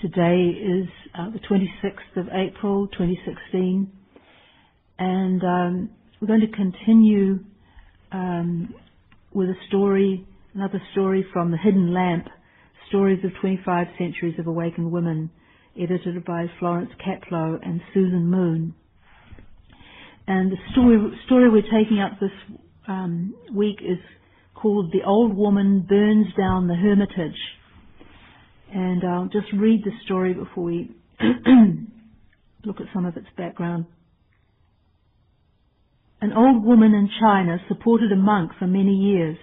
Today is the 26th of April 2016, and we're going to continue with a story, another story from The Hidden Lamp, Stories of 25 Centuries of Awakened Women, edited by Florence Kaplow and Susan Moon. And the story we're taking up this week is called The Old Woman Burns Down the Hermitage. And I'll just read the story before we look at some of its background. An old woman in China supported a monk for many years.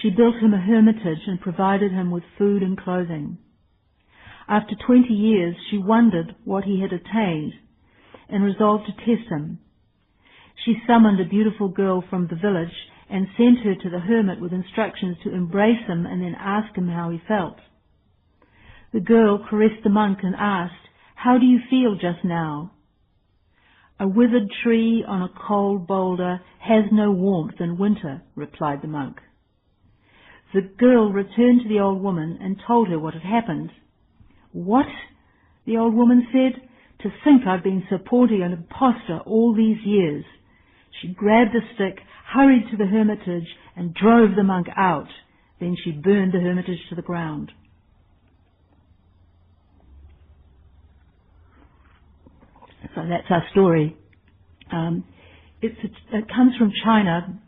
She built him a hermitage and provided him with food and clothing. After 20 years, she wondered what he had attained and resolved to test him. She summoned a beautiful girl from the village and sent her to the hermit with instructions to embrace him and then ask him how he felt. The girl caressed the monk and asked, "How do you feel just now?" "A withered tree on a cold boulder has no warmth in winter," replied the monk. The girl returned to the old woman and told her what had happened. "What?" the old woman said. "To think I've been supporting an impostor all these years." She grabbed a stick, hurried to the hermitage, and drove the monk out. Then she burned the hermitage to the ground. So that's our story. It comes from China,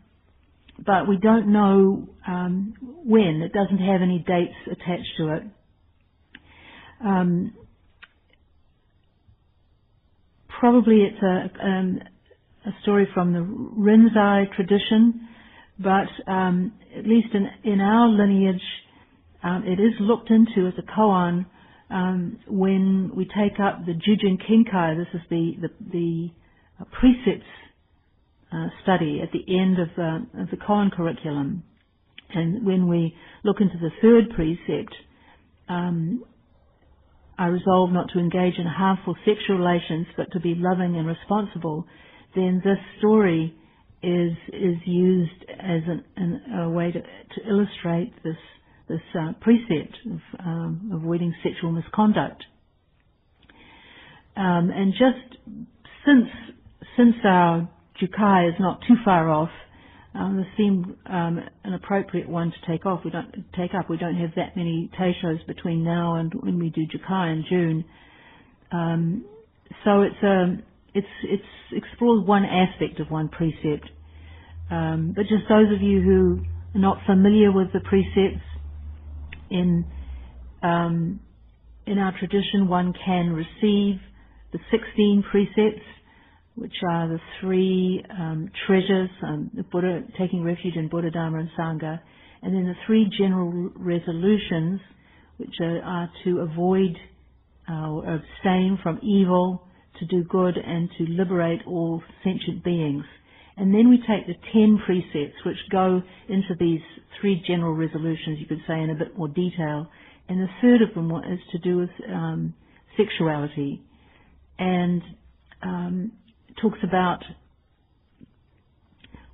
but we don't know when. It doesn't have any dates attached to it. Probably it's a story from the Rinzai tradition, but at least in our lineage, it is looked into as a koan when we take up the Jujin Kinkai. This is the precepts study at the end of the koan curriculum. And when we look into the third precept, I resolve not to engage in harmful sexual relations, but to be loving and responsible, then this story is used as a way to illustrate this precept of avoiding sexual misconduct. And just since our Jukai is not too far off, this seemed an appropriate one to take up. We don't have that many Teishos between now and when we do Jukai in June. So it explores one aspect of one precept. But just those of you who are not familiar with the precepts, in our tradition, one can receive the 16 precepts, which are the three treasures, the Buddha, taking refuge in Buddha, Dharma and Sangha, and then the three general resolutions, which are to avoid or abstain from evil, to do good, and to liberate all sentient beings. And then we take the 10 precepts, which go into these three general resolutions, you could say, in a bit more detail. And the third of them is to do with sexuality. And talks about,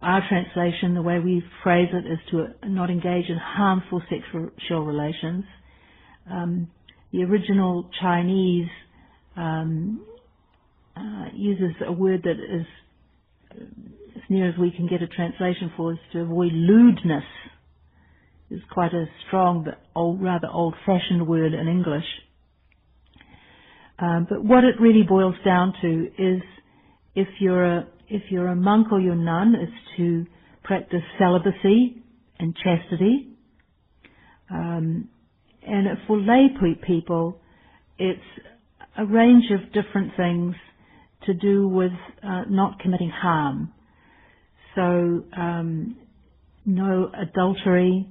our translation, the way we phrase it, is to not engage in harmful sexual relations. The original Chinese uses a word that is, as near as we can get a translation for, is to avoid lewdness. It's quite a strong but rather old-fashioned word in English. But what it really boils down to is, if you're a monk or you're a nun, is to practice celibacy and chastity. And for lay people, it's a range of different things to do with not committing harm. So no adultery,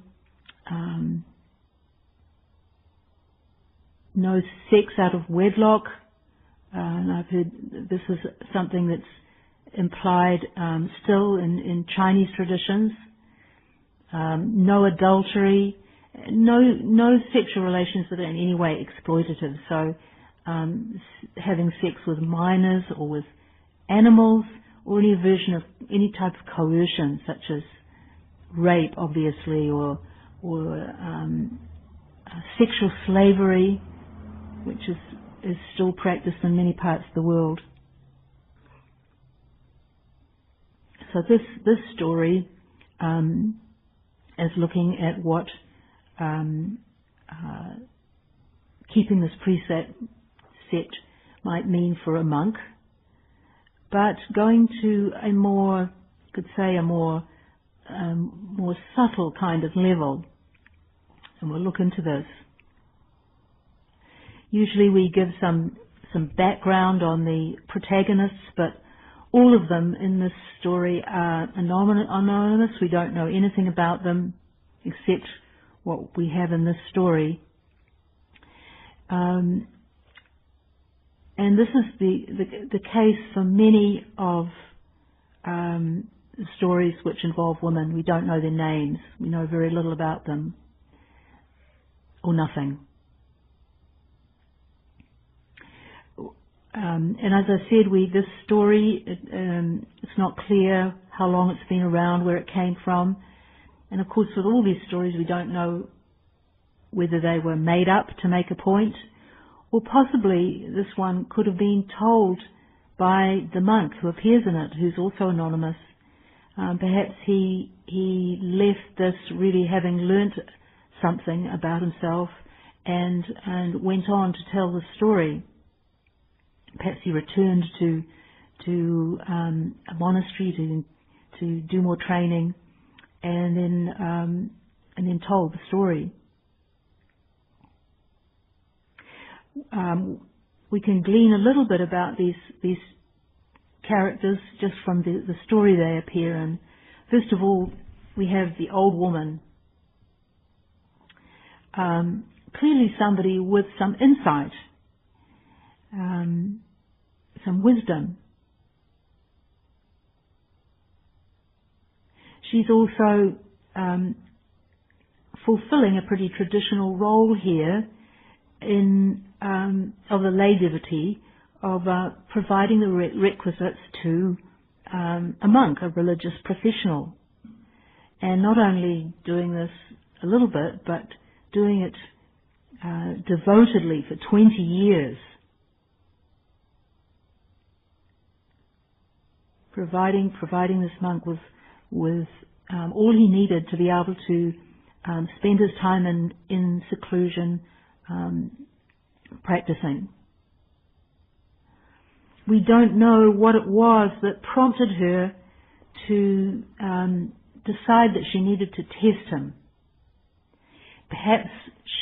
no sex out of wedlock, and I've heard this is something that's implied still in Chinese traditions. No adultery, no sexual relations that are in any way exploitative. So having sex with minors or with animals, or any version of any type of coercion, such as rape, obviously, or sexual slavery, which is still practiced in many parts of the world. So this story is looking at what keeping this precept might mean for a monk, but going to a more subtle kind of level, and we'll look into this. Usually we give some background on the protagonists, but all of them in this story are anonymous. We don't know anything about them except what we have in this story. And this is the case for many of stories which involve women. We don't know their names. We know very little about them, or nothing. And as I said, this story, it's not clear how long it's been around, where it came from. And of course, with all these stories, we don't know whether they were made up to make a point, or possibly this one could have been told by the monk who appears in it, who's also anonymous. Perhaps he left this really having learnt something about himself and went on to tell the story. Perhaps he returned to a monastery to do more training, and then told the story. We can glean a little bit about these characters just from the story they appear in. First of all, we have the old woman. Clearly somebody with some insight, some wisdom. She's also fulfilling a pretty traditional role here of the lay devotee, of providing the requisites to a monk, a religious professional. And not only doing this a little bit, but doing it devotedly for 20 years. Providing this monk with all he needed to be able to spend his time in seclusion, practicing. We don't know what it was that prompted her to decide that she needed to test him. Perhaps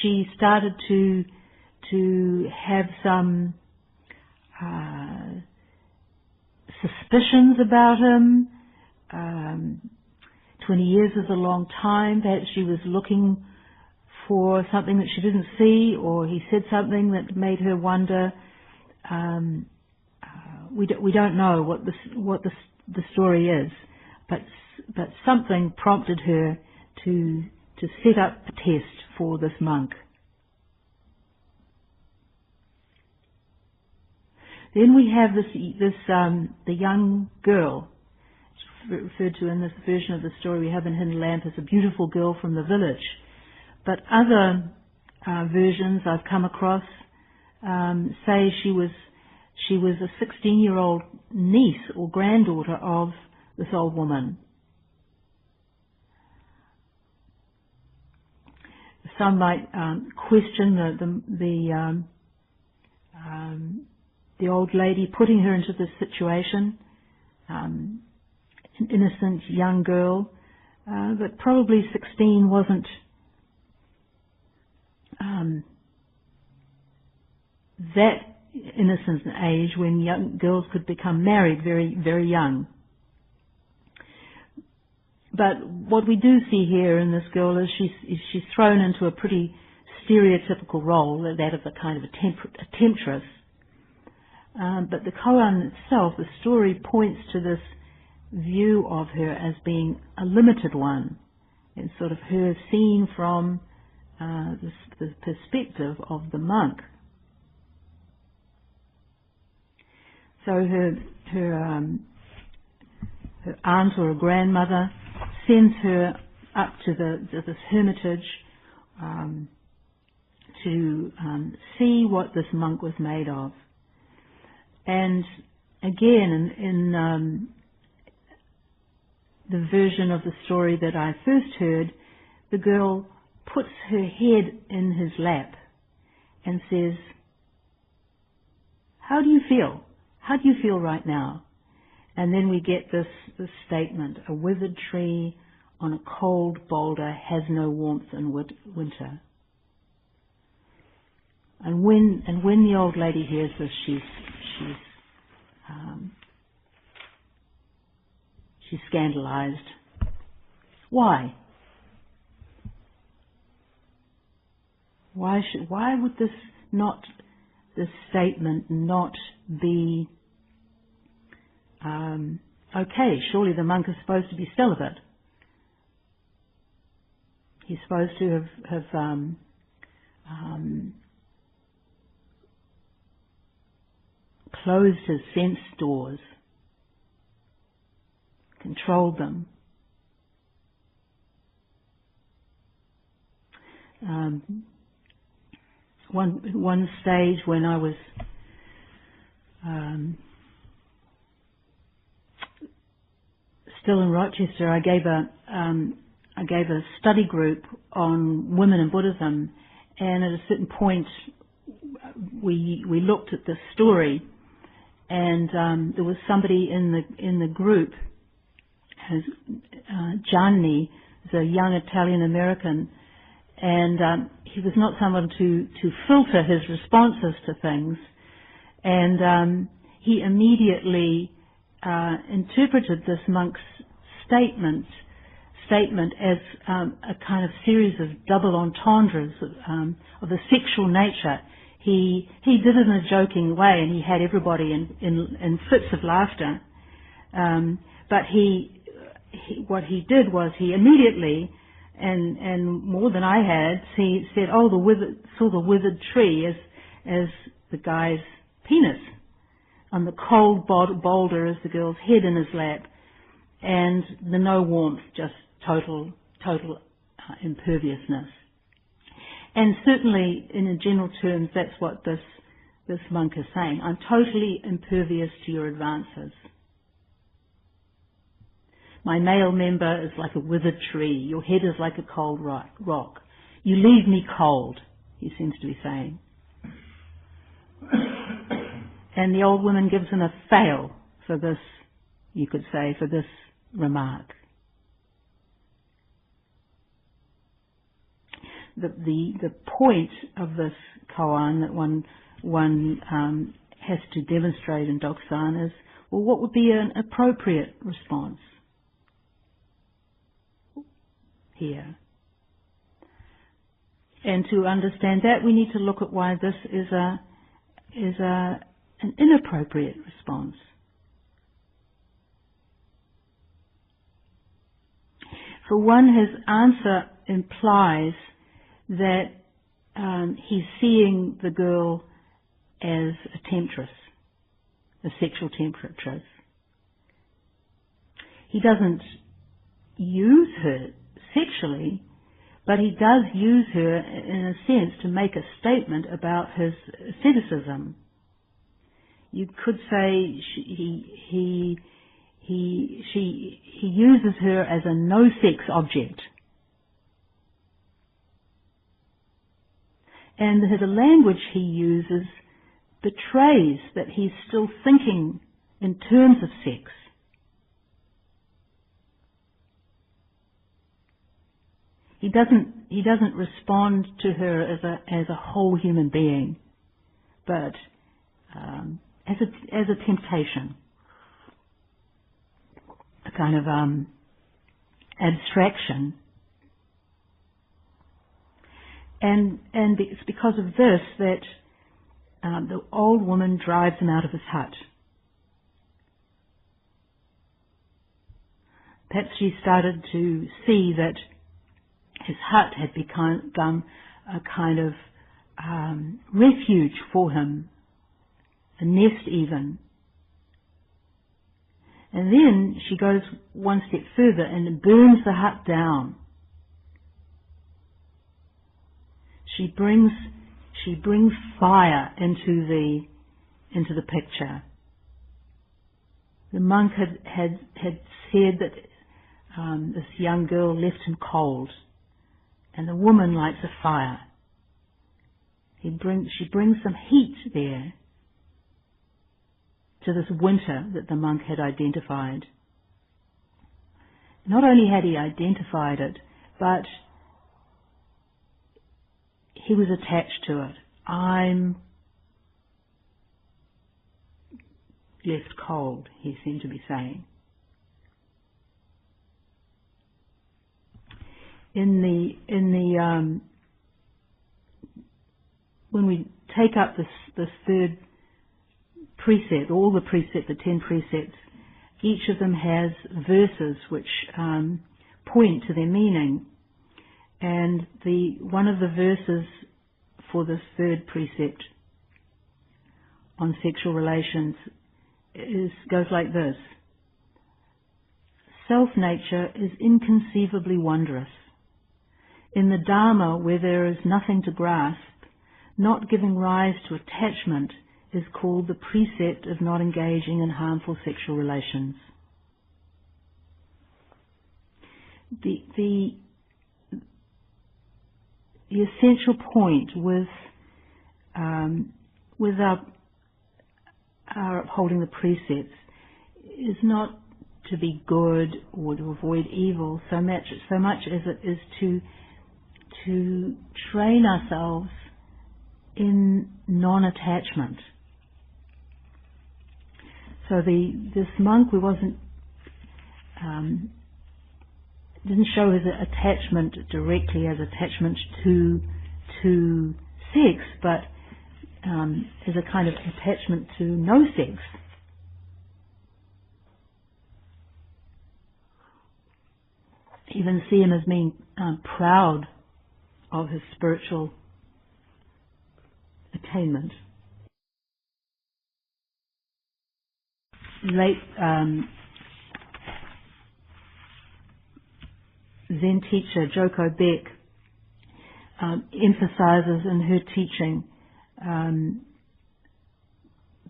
she started to have some suspicions about him. 20 years is a long time. Perhaps she was looking for something that she didn't see, or he said something that made her wonder. We don't know what the story is, but something prompted her to set up a test for this monk. Then we have the young girl, referred to in this version of the story we have in Hidden Lamp as a beautiful girl from the village. But other versions I've come across say she was a 16-year-old niece or granddaughter of this old woman. Some might question the old lady putting her into this situation, an innocent young girl, but probably 16 wasn't that innocent age when young girls could become married very, very young. But what we do see here in this girl is she's thrown into a pretty stereotypical role, that of a kind of a temptress. But the koan itself, the story, points to this view of her as being a limited one. It's sort of her seen from the perspective of the monk. So her aunt or a grandmother sends her up to this hermitage to see what this monk was made of. And again, in the version of the story that I first heard, the girl puts her head in his lap and says, "How do you feel? How do you feel right now?" And then we get this statement: "A withered tree on a cold boulder has no warmth in winter." And when the old lady hears this, she's scandalized. Why? Why would this statement not be okay? Surely the monk is supposed to be celibate. He's supposed to have closed his sense doors, controlled them. One stage when I was still in Rochester, I gave a study group on women in Buddhism, and at a certain point we looked at this story, and there was somebody in the group, Gianni, who's a young Italian American, and he was not someone to filter his responses to things, and he immediately interpreted this monk's statement as a kind of series of double entendres of a sexual nature. He did it in a joking way, and he had everybody in fits of laughter. But what he did was he immediately, and more than I had, he said, "Oh, saw the withered tree as the guy's penis, on the cold boulder as the girl's head in his lap, and the no warmth, just total imperviousness." And certainly, in general terms, that's what this monk is saying. I'm totally impervious to your advances. My male member is like a withered tree. Your head is like a cold rock. You leave me cold, he seems to be saying. And the old woman gives him a fail for this, you could say, for this remark. The point of this koan that one has to demonstrate in Dokusan is, well, what would be an appropriate response here? And to understand that, we need to look at why this is an inappropriate response. For one, his answer implies that he's seeing the girl as a temptress, a sexual temptress. He doesn't use her sexually, but he does use her in a sense to make a statement about his asceticism. You could say he uses her as a no-sex object. And the language he uses betrays that he's still thinking in terms of sex. He doesn't respond to her as a whole human being, but as a temptation, a kind of abstraction. And it's because of this that the old woman drives him out of his hut. Perhaps she started to see that his hut had become a kind of refuge for him, a nest even. And then she goes one step further and burns the hut down. She brings she brings fire into the picture. The monk had said that this young girl left him cold, and the woman lights a fire. She brings some heat there to this winter that the monk had identified. Not only had he identified it, but he was attached to it. I'm left cold, he seemed to be saying. When we take up this third precept, all the precepts, the 10 precepts, each of them has verses which point to their meaning. And one of the verses for this third precept on sexual relations goes like this: self-nature is inconceivably wondrous. In the Dharma, where there is nothing to grasp, not giving rise to attachment is called the precept of not engaging in harmful sexual relations. The essential point with our upholding the precepts is not to be good or to avoid evil so much as it is to train ourselves in non-attachment. So this monk didn't show his attachment directly as attachment to sex, but as a kind of attachment to no sex. Even see him as being proud of his spiritual attainment. Late Zen teacher Joko Beck emphasizes in her teaching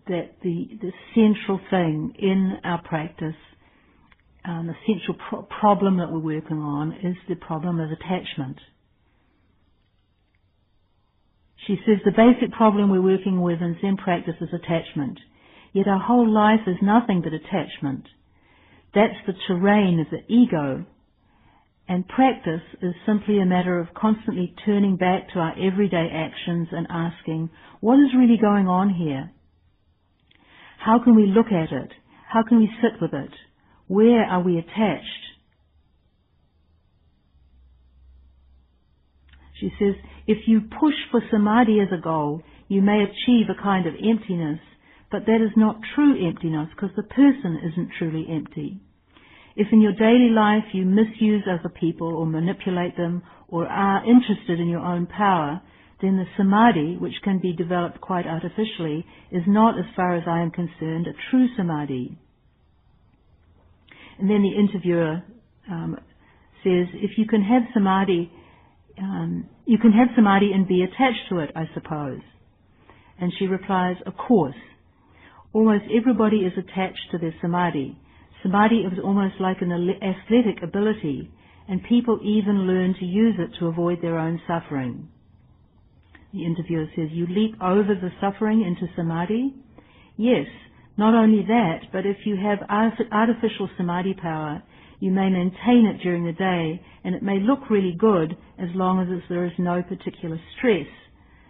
that the central thing in our practice, the central problem that we're working on, is the problem of attachment. She says the basic problem we're working with in Zen practice is attachment. Yet our whole life is nothing but attachment. That's the terrain of the ego. And practice is simply a matter of constantly turning back to our everyday actions and asking, what is really going on here? How can we look at it? How can we sit with it? Where are we attached? She says, if you push for samadhi as a goal, you may achieve a kind of emptiness, but that is not true emptiness because the person isn't truly empty. If in your daily life you misuse other people or manipulate them or are interested in your own power, then the samadhi, which can be developed quite artificially, is not, as far as I am concerned, a true samadhi. And then the interviewer says, if you can have samadhi, you can have samadhi and be attached to it, I suppose. And she replies, of course. Almost everybody is attached to their samadhi. Samadhi is almost like an athletic ability, and people even learn to use it to avoid their own suffering. The interviewer says, you leap over the suffering into samadhi? Yes, not only that, but if you have artificial samadhi power, you may maintain it during the day, and it may look really good as long as there is no particular stress.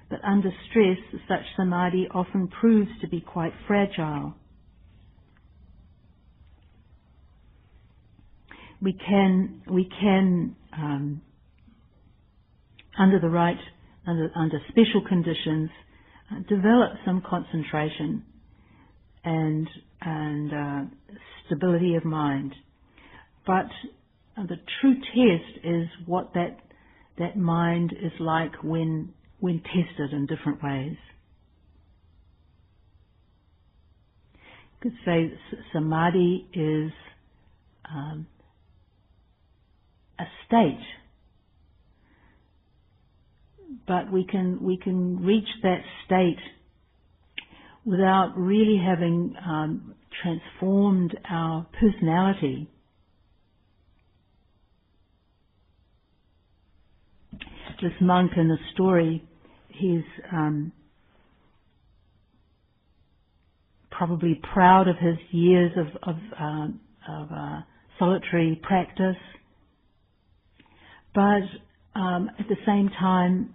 But under stress, such samadhi often proves to be quite fragile. We can under special conditions, develop some concentration and stability of mind. But the true test is what that mind is like when tested in different ways. You could say samadhi is a state but we can reach that state without really having transformed our personality. This monk in the story, he's probably proud of his years of solitary practice, but at the same time,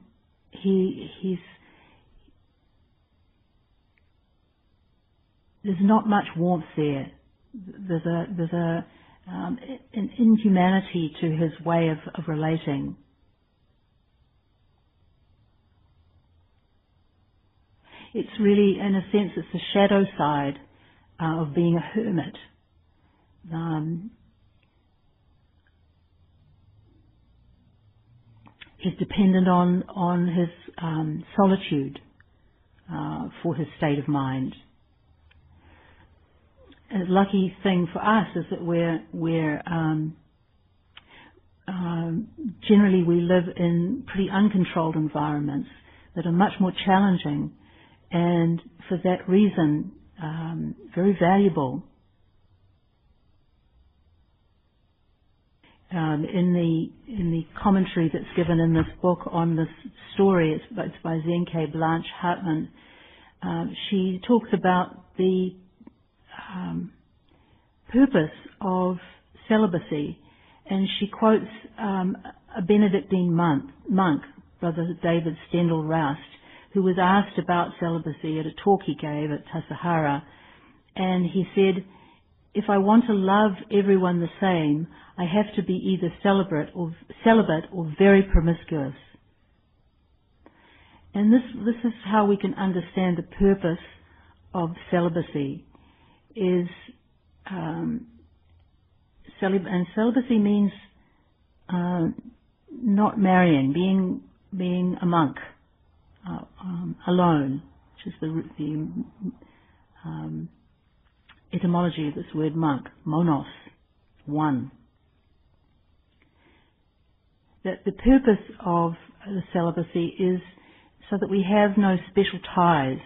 there's not much warmth there. There's an inhumanity to his way of relating. It's really, in a sense, it's the shadow side of being a hermit. He's dependent on his solitude for his state of mind. A lucky thing for us is that we're generally we live in pretty uncontrolled environments that are much more challenging, and for that reason, very valuable. In the commentary that's given in this book on this story, it's by Zenke Blanche Hartman. She talks about the purpose of celibacy, and she quotes a Benedictine monk, Brother David Stendhal Roust, who was asked about celibacy at a talk he gave at Tassajara, and he said, "If I want to love everyone the same, I have to be either celibate or very promiscuous." And this is how we can understand the purpose of celibacy. And celibacy means not marrying, being a monk, alone, which is the etymology of this word monk, monos, one. That the purpose of the celibacy is so that we have no special ties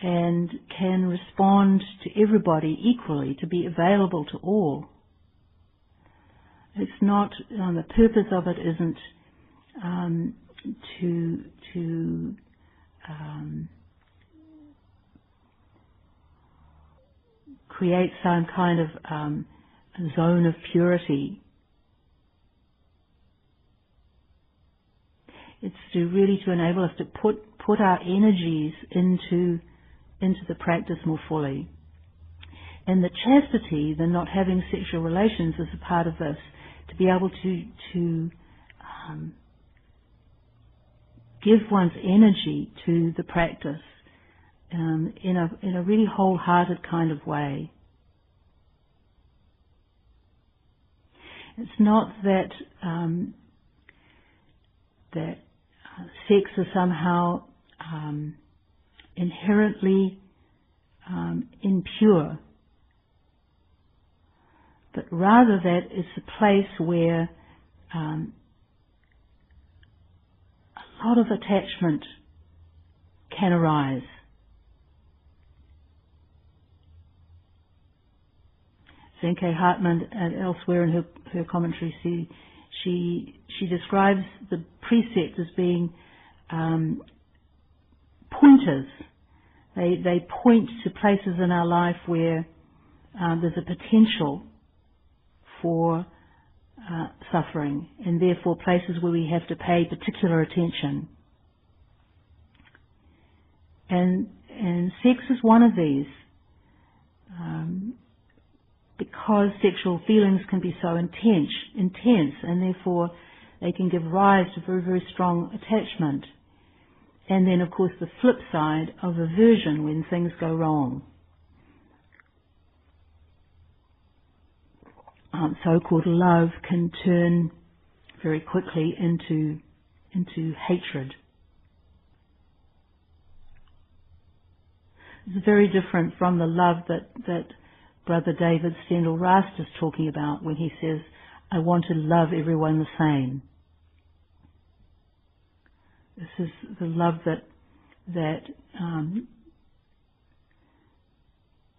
and can respond to everybody equally, to be available to all. It's not, the purpose of it isn't to create some kind of zone of purity. It's to enable us to put our energies into the practice more fully. And the chastity, the not having sexual relations, is a part of this, to be able to give one's energy to the practice in a really wholehearted kind of way. It's not that sex is somehow inherently impure, but rather that it's a place where a lot of attachment can arise. Zenke Hartman, and elsewhere in her commentary, she describes the precept as being pointers. They point to places in our life where there's a potential for suffering, and therefore places where we have to pay particular attention. And sex is one of these, because sexual feelings can be so intense, and therefore they can give rise to very, very strong attachment. And then, of course, the flip side of aversion when things go wrong. So-called love can turn very quickly into hatred. It's very different from the love that Brother David Stendhal Roust is talking about when he says, "I want to love everyone the same." This is the love that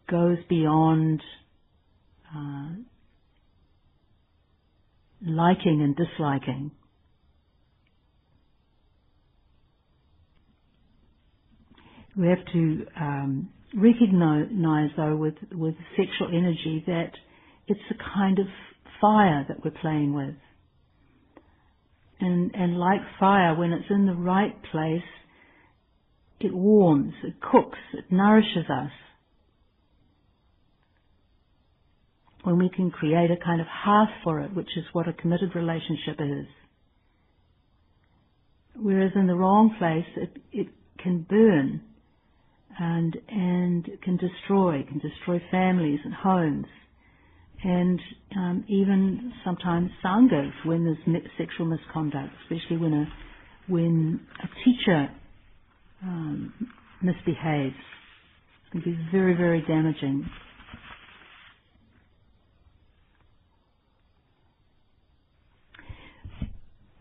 goes beyond liking and disliking. We have to recognize, though, with sexual energy that it's a kind of fire that we're playing with. And like fire, when it's in the right place, it warms, it cooks, it nourishes us. When we can create a kind of hearth for it, which is what a committed relationship is. Whereas in the wrong place, it can burn and can destroy families and homes. And even sometimes sanghas when there's sexual misconduct, especially when a teacher misbehaves. It can be very, very damaging.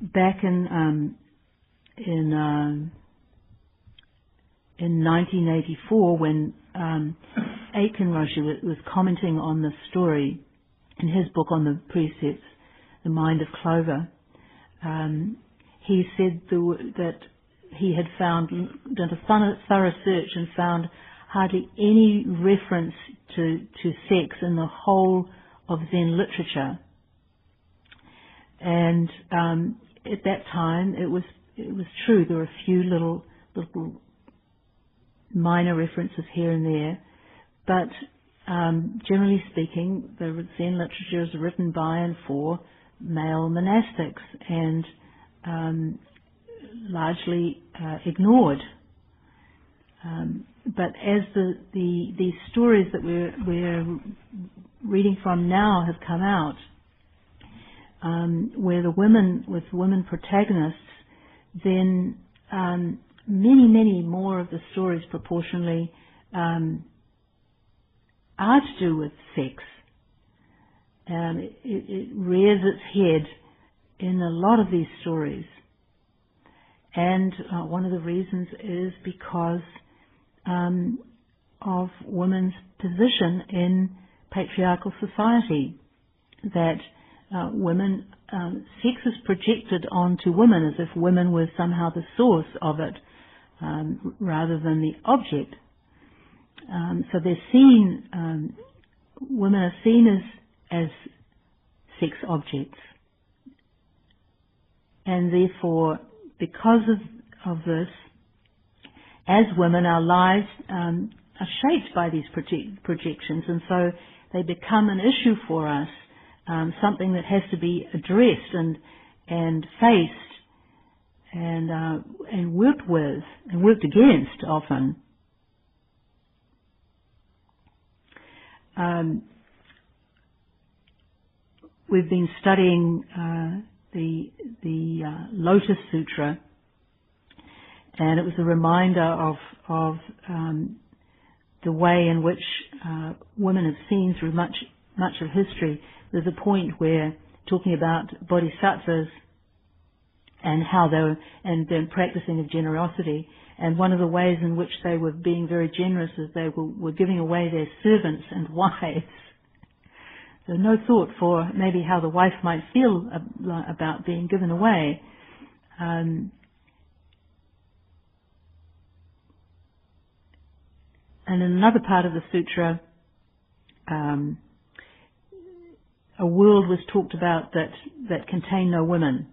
Back in 1984, when Aitken Roshi was commenting on this story in his book on the precepts, The Mind of Clover, he said that he had done a thorough search and found hardly any reference to sex in the whole of Zen literature. And at that time, it was true. There were a few little minor references here and there, but generally speaking, the Zen literature is written by and for male monastics and largely ignored. But as the stories that we're reading from now have come out, where with women protagonists, then many more of the stories proportionally are to do with sex. It rears its head in a lot of these stories. And one of the reasons is because of women's position in patriarchal society, that women, sex is projected onto women as if women were somehow the source of it, rather than the object. So they're seen, women are seen as sex objects. And therefore, because of this, as women, our lives are shaped by these projections, and so they become an issue for us, something that has to be addressed and faced and worked with and worked against often. We've been studying the Lotus Sutra, and it was a reminder of the way in which women have seen through much of history. There's a point where talking about bodhisattvas and how they were and their practicing of generosity, and one of the ways in which they were being very generous is they were giving away their servants and wives. So no thought for maybe how the wife might feel about being given away. And in another part of the sutra, a world was talked about that contained no women.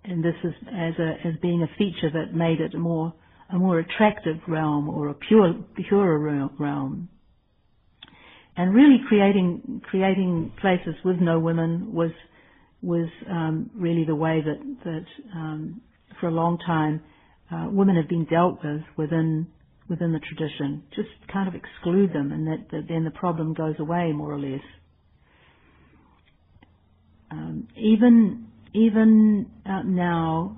And this is as being a feature that made it a more attractive realm, or a purer realm. And really creating places with no women was really the way that for a long time women have been dealt with within the tradition. Just kind of exclude them, and that then the problem goes away more or less. Even now,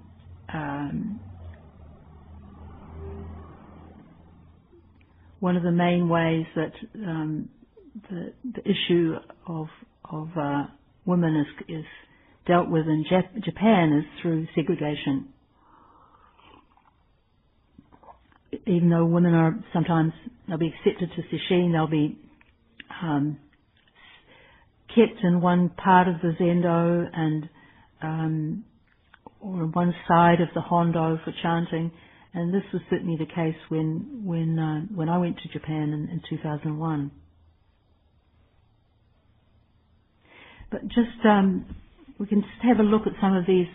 one of the main ways that the issue of women is dealt with in Japan is through segregation. Even though women are sometimes, they'll be accepted to sesshin, they'll be kept in one part of the zendo and or on one side of the hondo for chanting, and this was certainly the case when I went to Japan in 2001. But just we can just have a look at some of these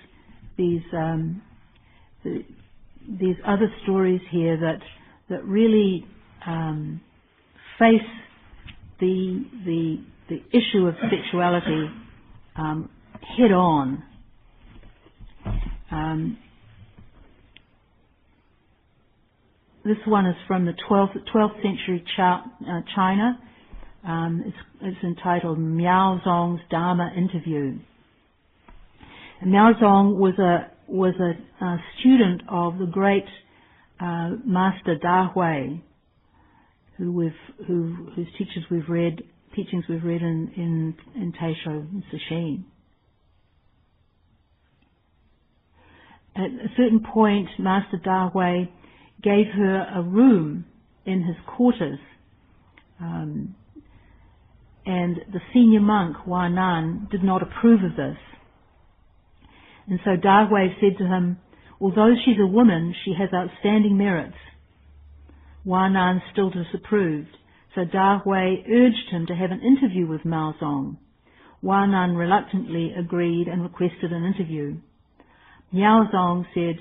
other stories here that really face the issue of sexuality head on. This one is from the 12th century China. It's entitled Miaozong's Dharma Interview. And Miaozong was a student of the great Master Da Hui, whose teachings we've read in Taisho and Sesshin. At a certain point, Master Da Hui gave her a room in his quarters, and the senior monk, Hua Nan, did not approve of this. And so Da Hui said to him, although she's a woman, she has outstanding merits. Hua Nan still disapproved, so Da Hui urged him to have an interview with Miaozong. Hua Nan reluctantly agreed and requested an interview. Miaozong said,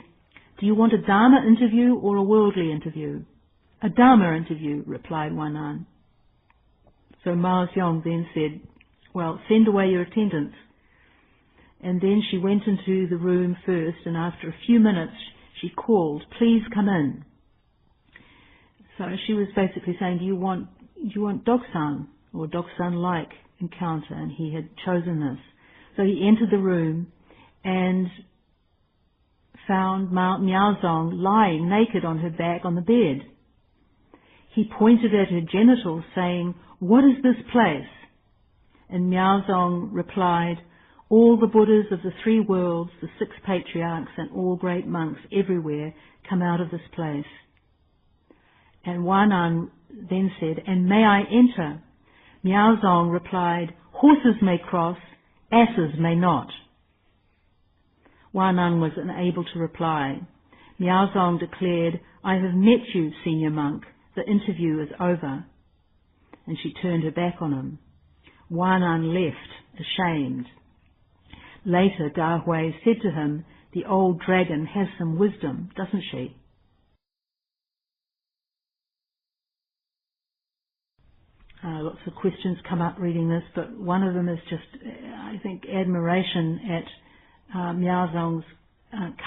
do you want a Dharma interview or a worldly interview? A Dharma interview, replied Hua Nan. So Miaozong then said, well, send away your attendants. And then she went into the room first, and after a few minutes she called, please come in. So she was basically saying, do you want Doksan or Doksan-like encounter? And he had chosen this. So he entered the room and found Miaozong lying naked on her back on the bed. He pointed at her genitals, saying, what is this place? And Miaozong replied, all the Buddhas of the three worlds, the 6 patriarchs, and all great monks everywhere come out of this place. And Hua Nan then said, and may I enter? Miaozong replied, horses may cross, asses may not. Hua Nan was unable to reply. Miaozong declared, I have met you, senior monk. The interview is over. And she turned her back on him. Hua Nan left, ashamed. Later, Da Hui said to him, the old dragon has some wisdom, doesn't she? Lots of questions come up reading this, but one of them is just, I think, admiration at Miaozong's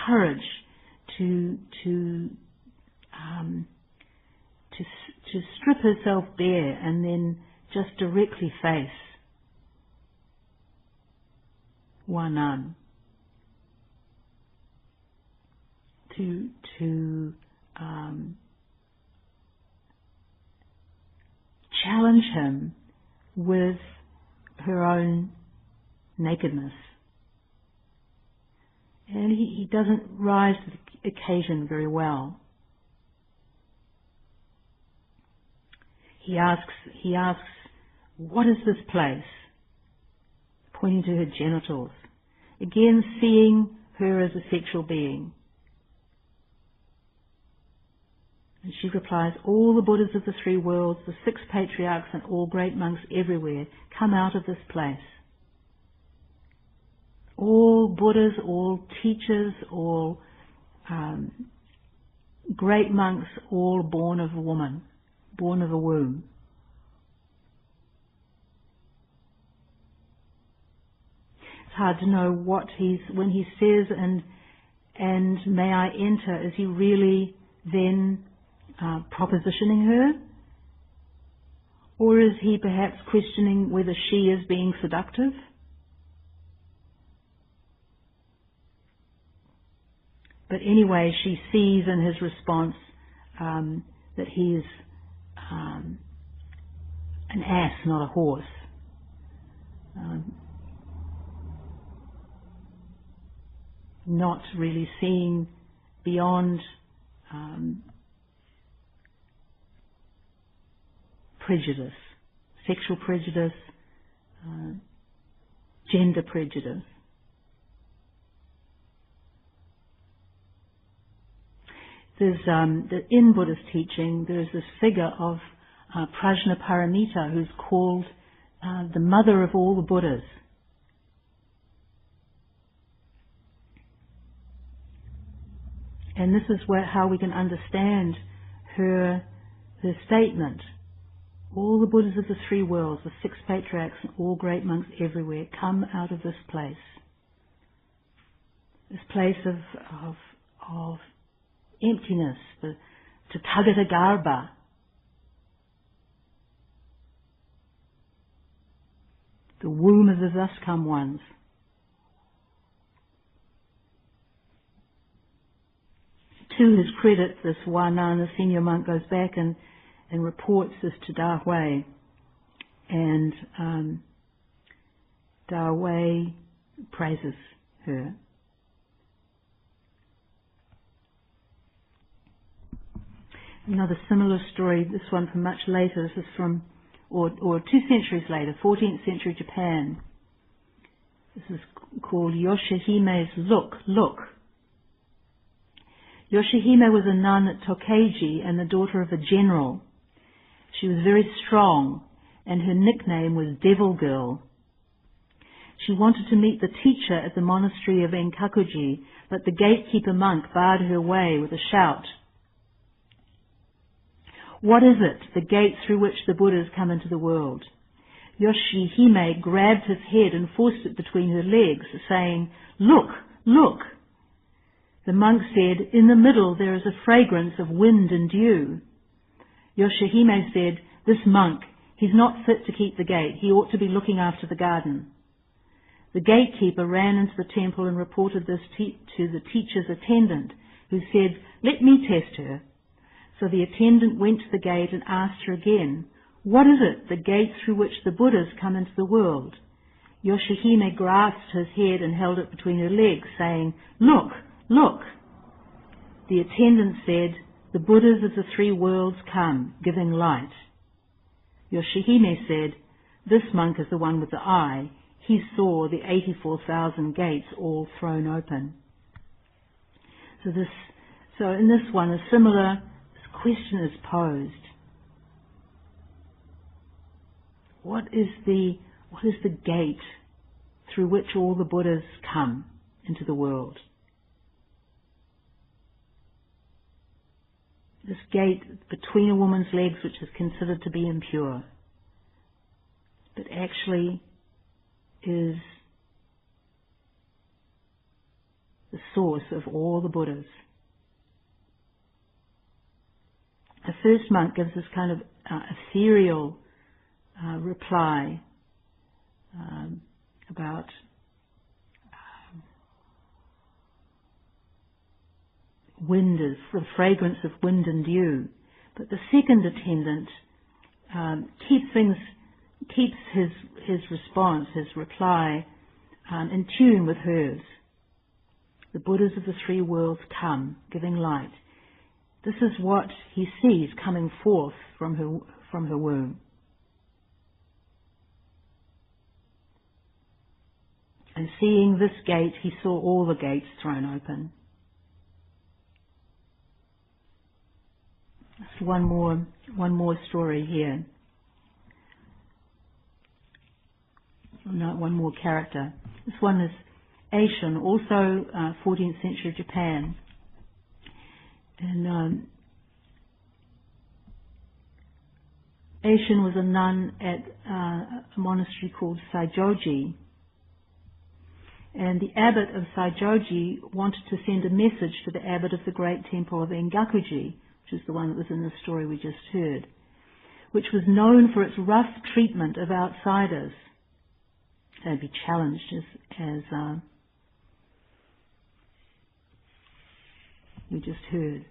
courage to strip herself bare and then just directly face Hua Nan, to challenge him with her own nakedness. And he doesn't rise to the occasion very well. He asks, what is this place? Pointing to her genitals. Again, seeing her as a sexual being. And she replies, all the Buddhas of the three worlds, the 6 patriarchs, and all great monks everywhere come out of this place. All Buddhas, all teachers, all great monks, all born of a woman, born of a womb. It's hard to know what when he says, and may I enter, is he really then propositioning her? Or is he perhaps questioning whether she is being seductive? But anyway, she sees in his response that he is an ass, not a horse. not really seeing beyond prejudice, sexual prejudice, gender prejudice. There's in Buddhist teaching, there's this figure of Prajnaparamita, who's called the mother of all the Buddhas. And this is how we can understand her statement. All the Buddhas of the three worlds, the six patriarchs and all great monks everywhere, come out of this place. This place of emptiness, the Tathagata Garbha. The womb of the thus come ones. To his credit, this Wanan, the senior monk, goes back and reports this to Da Hui. And Da Hui praises her. Another similar story, this one from much later, this is from, or 2 centuries later, 14th century Japan. This is called Yoshihime's Look. Yoshihime was a nun at Tokeiji and the daughter of a general. She was very strong, and her nickname was Devil Girl. She wanted to meet the teacher at the monastery of Enkakuji, but the gatekeeper monk barred her way with a shout. What is it, the gate through which the Buddhas come into the world? Yoshihime grabbed his head and forced it between her legs, saying, Look, look! The monk said, In the middle there is a fragrance of wind and dew. Yoshihime said, This monk, he's not fit to keep the gate. He ought to be looking after the garden. The gatekeeper ran into the temple and reported this to the teacher's attendant, who said, Let me test her. So the attendant went to the gate and asked her again, What is it, the gate through which the Buddhas come into the world? Yoshihime grasped his head and held it between her legs, saying, Look, look! The attendant said, The Buddhas of the three worlds come, giving light. Yoshihime said, This monk is the one with the eye. He saw the 84,000 gates all thrown open. So in this one, a similar question is posed. What is the gate through which all the Buddhas come into the world? This gate between a woman's legs, which is considered to be impure, but actually is the source of all the Buddhas. The first monk gives this kind of ethereal reply about wind, is the fragrance of wind and dew. But the second attendant keeps his response, his reply, in tune with hers. The Buddhas of the three worlds come, giving light. This is what he sees coming forth from her womb. And seeing this gate, he saw all the gates thrown open. That's one more story here. No, one more character. This one is Eishin, also 14th century Japan. And Eishin was a nun at a monastery called Saijoji. And the abbot of Saijoji wanted to send a message to the abbot of the great temple of Engakuji, which is the one that was in the story we just heard, which was known for its rough treatment of outsiders. They'd be challenged as we just heard.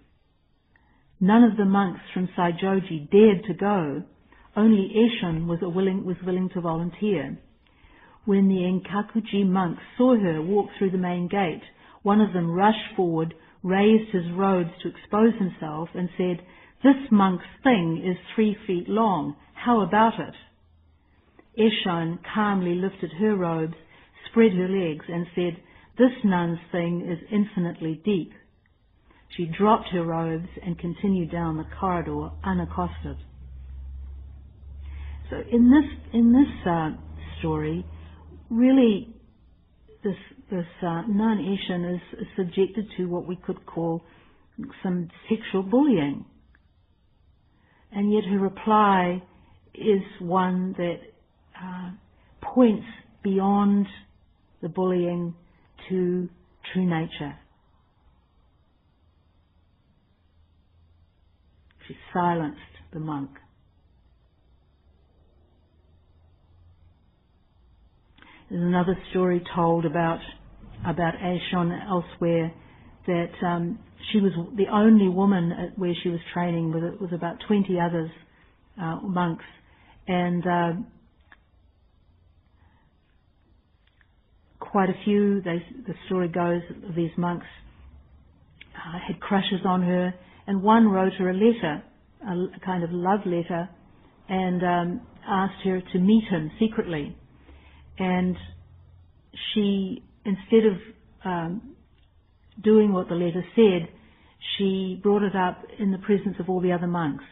None of the monks from Saijoji dared to go. Only Eishin was willing to volunteer. When the Enkakuji monks saw her walk through the main gate, One of them rushed forward, raised his robes to expose himself, and said, "This monk's thing is 3 feet long. How about it?" Eshon calmly lifted her robes, spread her legs, and said, "This nun's thing is infinitely deep." She dropped her robes and continued down the corridor unaccosted. So in this story, really, this nun Eshon is subjected to what we could call some sexual bullying, and yet her reply is one that points beyond the bullying to true nature. She silenced the monk. There's another story told about Eshon elsewhere, that she was the only woman where she was training with about 20 others, monks, and quite a few, the story goes, of these monks had crushes on her, and one wrote her a letter, a kind of love letter, and asked her to meet him secretly. And she, instead of doing what the letter said, she brought it up in the presence of all the other monks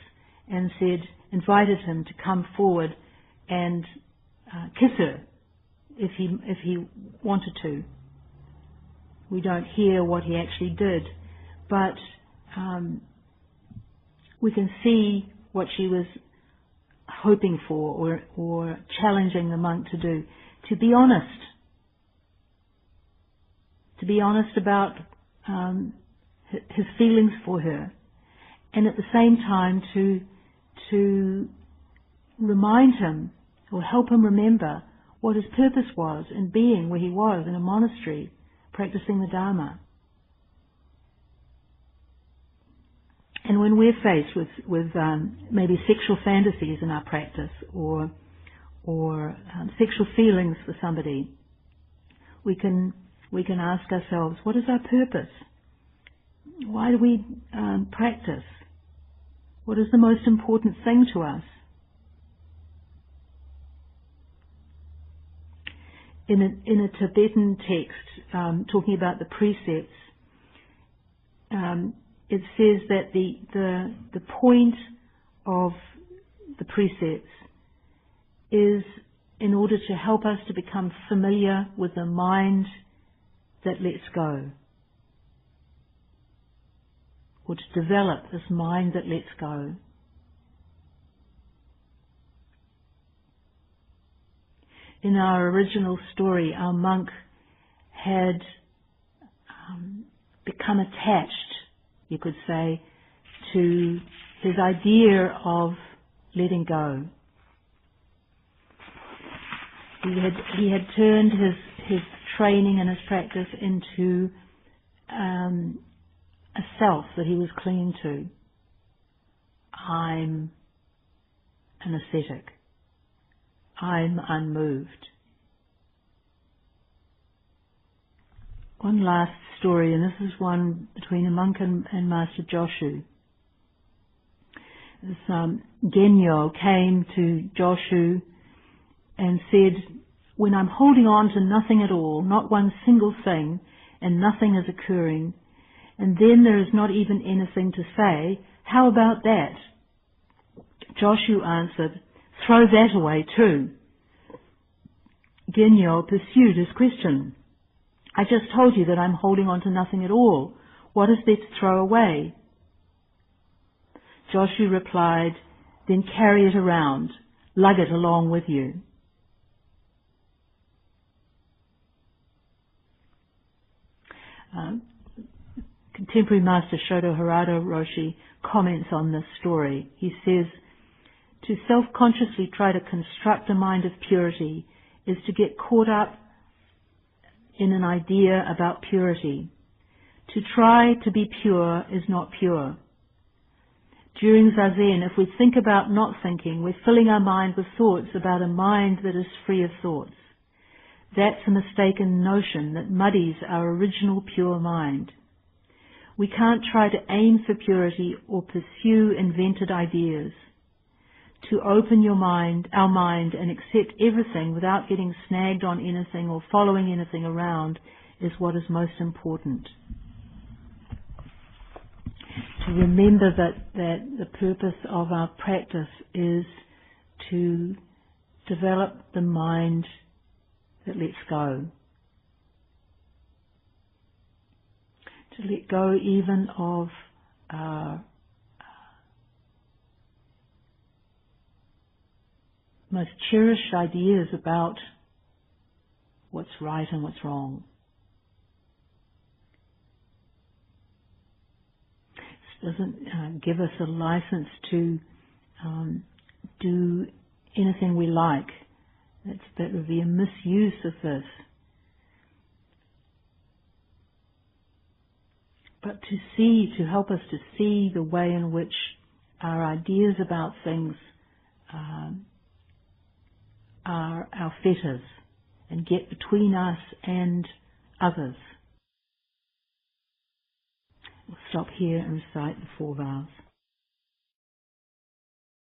and invited him to come forward and kiss her if he wanted to. We don't hear what he actually did, but we can see what she was hoping for or challenging the monk to do. To be honest about his feelings for her, and at the same time to remind him or help him remember what his purpose was in being where he was, in a monastery, practicing the Dharma. And when we're faced with maybe sexual fantasies in our practice or sexual feelings for somebody, we can ask ourselves, what is our purpose? Why do we practice? What is the most important thing to us? In a Tibetan text talking about the precepts, it says that the point of the precepts is in order to help us to become familiar with the mind that lets go, or to develop this mind that lets go. In our original story, our monk had become attached, you could say, to his idea of letting go. He had turned his training and his practice into a self that he was clinging to. I'm an ascetic. I'm unmoved. One last story, and this is one between a monk and Master Joshu. This Genyo came to Joshu and said, when I'm holding on to nothing at all, not one single thing, and nothing is occurring, and then there is not even anything to say, how about that? Joshu answered, throw that away too. Genyo pursued his question. I just told you that I'm holding on to nothing at all. What is there to throw away? Joshu replied, then carry it around, lug it along with you. Contemporary Master Shodo Harada Roshi comments on this story. He says, to self-consciously try to construct a mind of purity is to get caught up in an idea about purity. To try to be pure is not pure. During Zazen, if we think about not thinking, we're filling our mind with thoughts about a mind that is free of thoughts. That's a mistaken notion that muddies our original pure mind. We can't try to aim for purity or pursue invented ideas. To open our mind and accept everything without getting snagged on anything or following anything around is what is most important. To remember that the purpose of our practice is to develop the mind that lets go. To let go even of our most cherished ideas about what's right and what's wrong. This doesn't give us a license to do anything we like. That would be a misuse of this. But to help us to see the way in which our ideas about things are our fetters and get between us and others. We'll stop here and recite the 4 vows.